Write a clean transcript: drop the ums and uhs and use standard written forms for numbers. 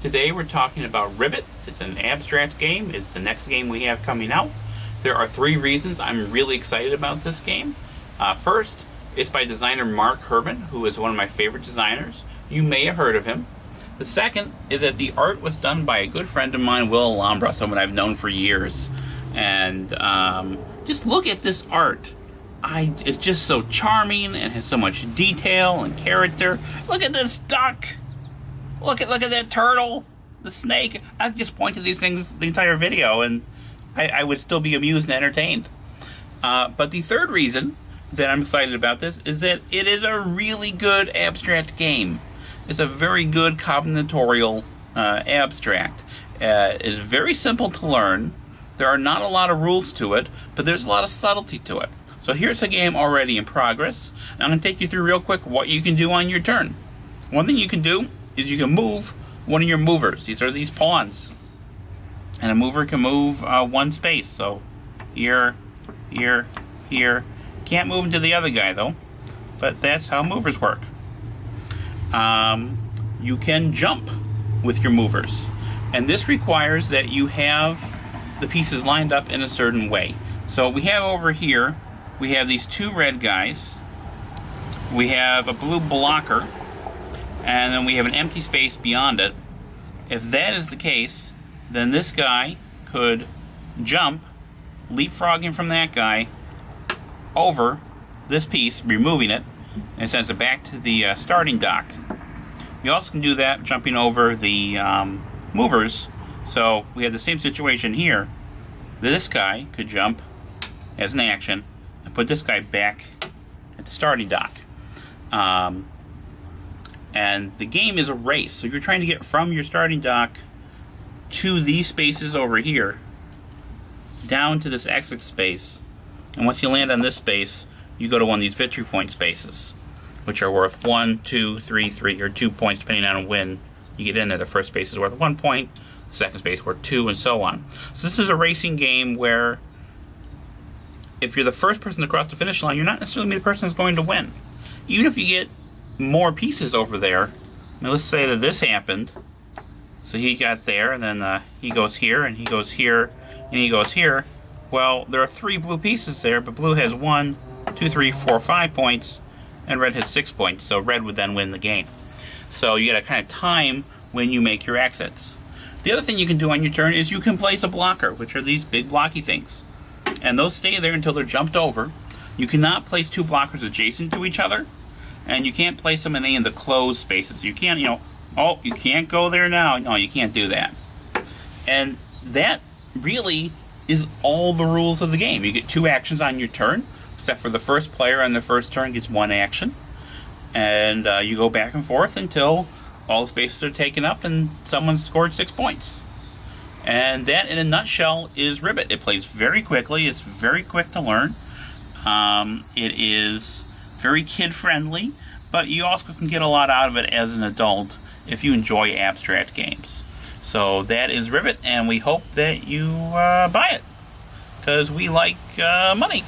Today we're talking about Ribbit. It's an abstract game. It's the next game we have coming out. There are 3 reasons I'm really excited about this game. First, it's by designer Mark Herman, who is one of my favorite designers. You may have heard of him. The second is that the art was done by a good friend of mine, Will Alhambra, someone I've known for years. And just look at this art. It's just so charming and has so much detail and character. Look at this duck. Look at that turtle, the snake. I could just point to these things the entire video and I would still be amused and entertained. But the third reason that I'm excited about this is that it is a really good abstract game. It's a very good combinatorial abstract. It's very simple to learn. There are not a lot of rules to it, but there's a lot of subtlety to it. So here's a game already in progress. And I'm going to take you through real quick what you can do on your turn. One thing you can do is you can move one of your movers. These are these pawns. And a mover can move one space. So here, here, here. Can't move into the other guy though. But that's how movers work. You can jump with your movers. And this requires that you have the pieces lined up in a certain way. So we have over here, we have these 2 red guys. We have a blue blocker. And then we have an empty space beyond it. If that is the case, then this guy could jump, leapfrogging from that guy over this piece, removing it, and sends it back to the starting dock. You also can do that jumping over the movers. So we have the same situation here. This guy could jump as an action and put this guy back at the starting dock. And the game is a race, so you're trying to get from your starting dock to these spaces over here, down to this exit space. And once you land on this space, you go to one of these victory point spaces, which are worth 1, 2, 3, 3, or 2 points depending on when you get in there. The first space is worth 1 point, the second space worth 2, and so on. So this is a racing game where if you're the first person to cross the finish line, you're not necessarily the person that's going to win. Even if you get more pieces over there. Now let's say that this happened. So he got there, and then he goes here, and he goes here, and he goes here. Well, there are 3 blue pieces there, but blue has 1, 2, 3, 4, 5 points, and red has 6 points. So red would then win the game. So you got to kind of time when you make your exits. The other thing you can do on your turn is you can place a blocker, which are these big blocky things. And those stay there until they're jumped over. You cannot place 2 blockers adjacent to each other. And you can't place them in any of the closed spaces. You can't, oh, you can't go there now. No, you can't do that. And that really is all the rules of the game. You get 2 actions on your turn, except for the first player on the first turn gets 1 action. And you go back and forth until all the spaces are taken up and someone's scored 6 points. And that, in a nutshell, is Ribbit. It plays very quickly. It's very quick to learn. It is very kid-friendly, but you also can get a lot out of it as an adult if you enjoy abstract games. So that is Ribbit, and we hope that you buy it, because we like money.